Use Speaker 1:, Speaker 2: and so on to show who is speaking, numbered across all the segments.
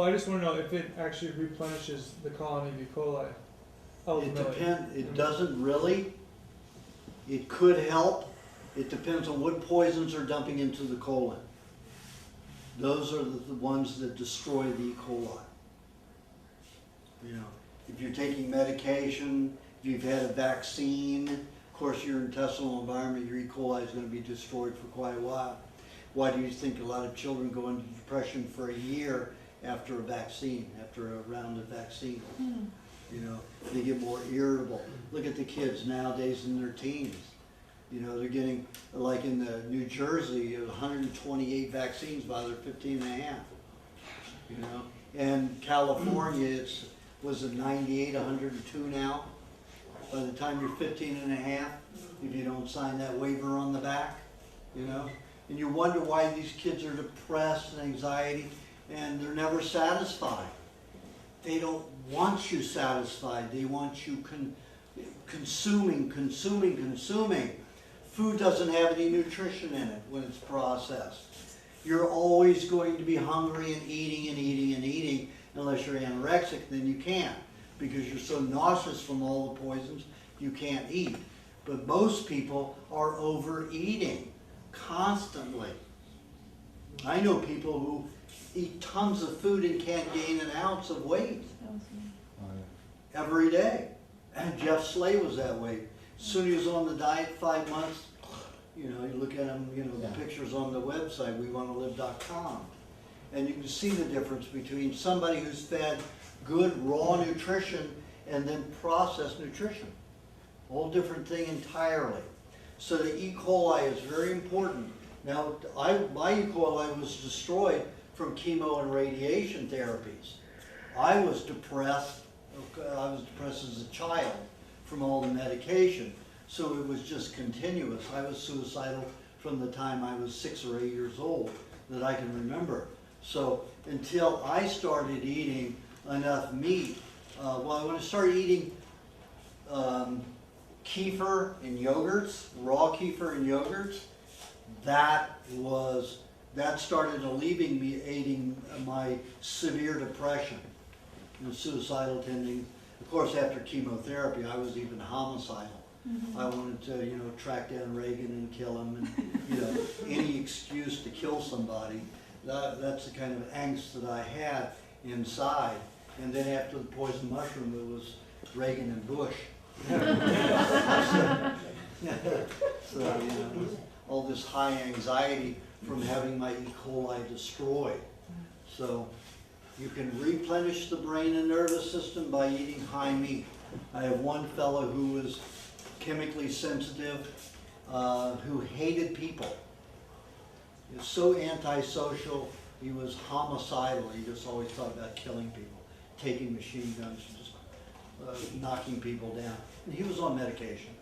Speaker 1: I just want to know if it actually replenishes the colony of E. coli.
Speaker 2: It
Speaker 1: Ultimately.
Speaker 2: depends, it doesn't really. It could help. It depends on what poisons are dumping into the colon. Those are the ones that destroy the E. coli. You know, if you're taking medication, if you've had a vaccine, of course your intestinal environment, your E. coli is going to be destroyed for quite a while. Why do you think a lot of children go into depression for a year after a vaccine, after a round of vaccine? You know, they get more irritable. Look at the kids nowadays in their teens. You know, they're getting, like in the New Jersey, 128 vaccines by their 15 and a half. You know, and California, was it 98, 102 now? By the time you're 15 and a half, if you don't sign that waiver on the back, you know? And you wonder why these kids are depressed and anxiety, and they're never satisfied. They don't want you satisfied. They want you consuming. Food doesn't have any nutrition in it when it's processed. You're always going to be hungry and eating, unless you're anorexic, then you can't. Because you're so nauseous from all the poisons, you can't eat. But most people are overeating constantly. I know people who eat tons of food and can't gain an ounce of weight every day. And Jeff Slay was that way. As soon as he was on the diet, 5 months, you know, you look at him, you know, the pictures on the website, wewantolive.com. And you can see the difference between somebody who's fed good raw nutrition and then processed nutrition. Whole different thing entirely. So the E. coli is very important. Now, my E. coli was destroyed from chemo and radiation therapies. I was depressed as a child from all the medication. So it was just continuous. I was suicidal from the time I was 6 or 8 years old that I can remember. So until I started eating enough meat, when I started eating kefir and yogurts, raw kefir and yogurts, that started alleviating my severe depression and suicidal tendencies. Of course, after chemotherapy, I was even homicidal. I wanted to, you know, track down Reagan and kill him, and you know, any excuse to kill somebody. That's the kind of angst that I had inside. And then after the poison mushroom, it was Reagan and Bush. So, you know, all this high anxiety from having my E. coli destroyed. So you can replenish the brain and nervous system by eating high meat. I have one fellow who was chemically sensitive, who hated people. He was so antisocial, he was homicidal. He just always thought about killing people, taking machine guns, just knocking people down. And he was on medication.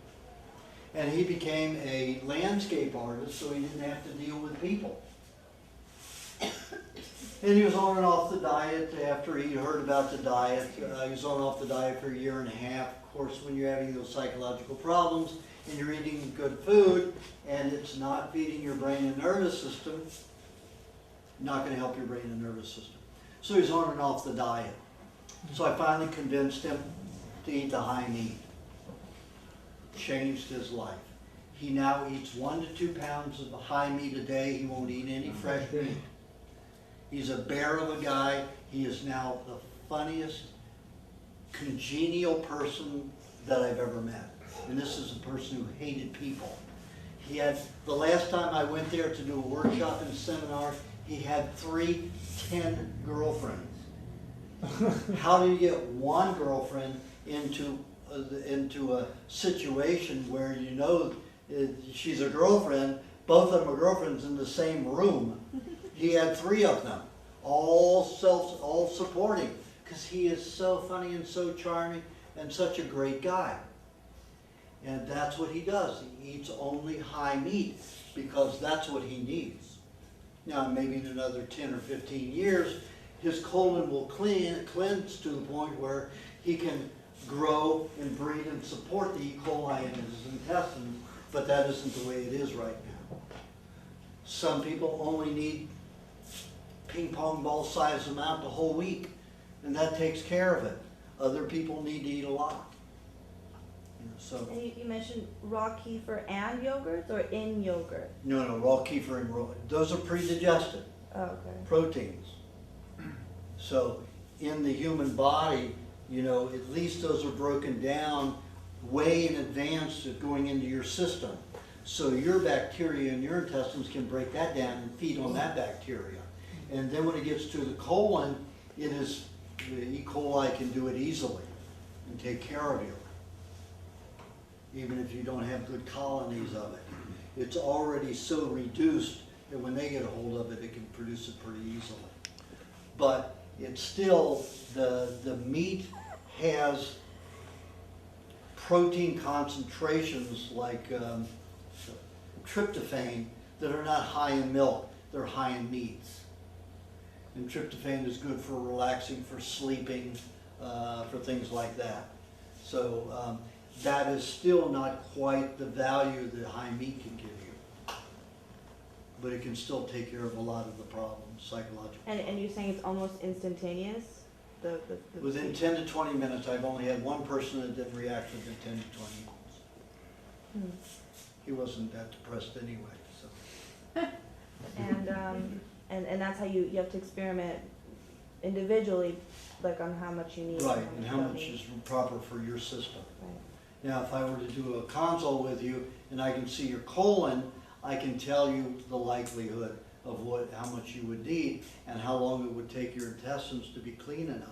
Speaker 2: And he became a landscape artist, so he didn't have to deal with people. And he was on and off the diet after he heard about the diet. He was on and off the diet for a year and a half. Of course, when you're having those psychological problems and you're eating good food and it's not feeding your brain and nervous system, not going to help your brain and nervous system. So he's on and off the diet. So I finally convinced him to eat the high meat. Changed his life. He now eats 1 to 2 pounds of high meat a day. He won't eat any fresh meat. He's a bear of a guy. He is now the funniest, congenial person that I've ever met. And this is a person who hated people. He had, the last time I went there to do a workshop and seminar, he had 10 girlfriends. How do you get one girlfriend into a situation where you know she's a girlfriend, both of them are girlfriends in the same room? He had 3 of them, all supporting, because he is so funny and so charming and such a great guy. And that's what he does. He eats only high meat because that's what he needs. Now, maybe in another 10 or 15 years, his colon will cleanse to the point where he can grow and breed and support the E. coli in his intestines, but that isn't the way it is right now. Some people only need ping pong ball size amount the whole week, and that takes care of it. Other people need to eat a lot. You know, so,
Speaker 3: And you mentioned raw kefir and yogurt, or in yogurt?
Speaker 2: no, raw kefir and raw, those are pre-digested
Speaker 3: Oh, okay.
Speaker 2: proteins. So in the human body, you know, at least those are broken down way in advance of going into your system. So your bacteria in your intestines can break that down and feed on that bacteria. And then when it gets to the colon, the E. coli can do it easily and take care of you, even if you don't have good colonies of it. It's already so reduced that when they get a hold of it, it can produce it pretty easily. But it's still, the meat has protein concentrations like tryptophan that are not high in milk, they're high in meats. And tryptophan is good for relaxing, for sleeping, for things like that. So that is still not quite the value that high meat can give you. But it can still take care of a lot of the problems, psychological.
Speaker 3: And you're saying it's almost instantaneous? The
Speaker 2: Within 10 to 20 minutes, I've only had one person that didn't react within 10 to 20 minutes. He wasn't that depressed anyway, so.
Speaker 3: And that's how you have to experiment individually, like on how much you need.
Speaker 2: Right, and
Speaker 3: you
Speaker 2: how
Speaker 3: don't
Speaker 2: much
Speaker 3: need.
Speaker 2: is proper for your system.
Speaker 3: Right.
Speaker 2: Now, if I were to do a consult with you and I can see your colon, I can tell you the likelihood of how much you would need and how long it would take your intestines to be clean enough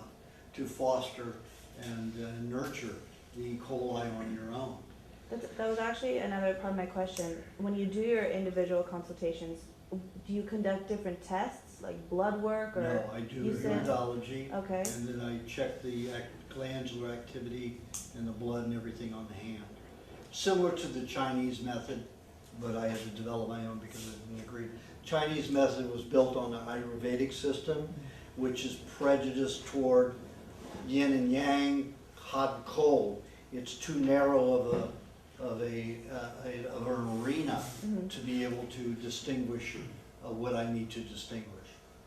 Speaker 2: to foster and nurture the E. coli on your own.
Speaker 3: That was actually another part of my question. When you do your individual consultations, do you conduct different tests, like blood work, or?
Speaker 2: No, I do
Speaker 3: you said-
Speaker 2: hematology.
Speaker 3: Okay.
Speaker 2: And then I check the glandular activity and the blood and everything on the hand. Similar to the Chinese method, but I had to develop my own because I didn't agree. Chinese method was built on the Ayurvedic system, which is prejudiced toward yin and yang, hot and cold. It's too narrow of an arena to be able to distinguish what I need to distinguish.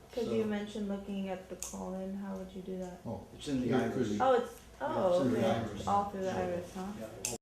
Speaker 3: Because
Speaker 2: So,
Speaker 3: you mentioned looking at the colon, how would you do that?
Speaker 2: it's in the
Speaker 4: Yeah,
Speaker 2: iris.
Speaker 3: Oh, it's,
Speaker 2: Yeah, it's in the
Speaker 3: okay,
Speaker 2: iris.
Speaker 3: all through the iris, huh?
Speaker 2: Yeah.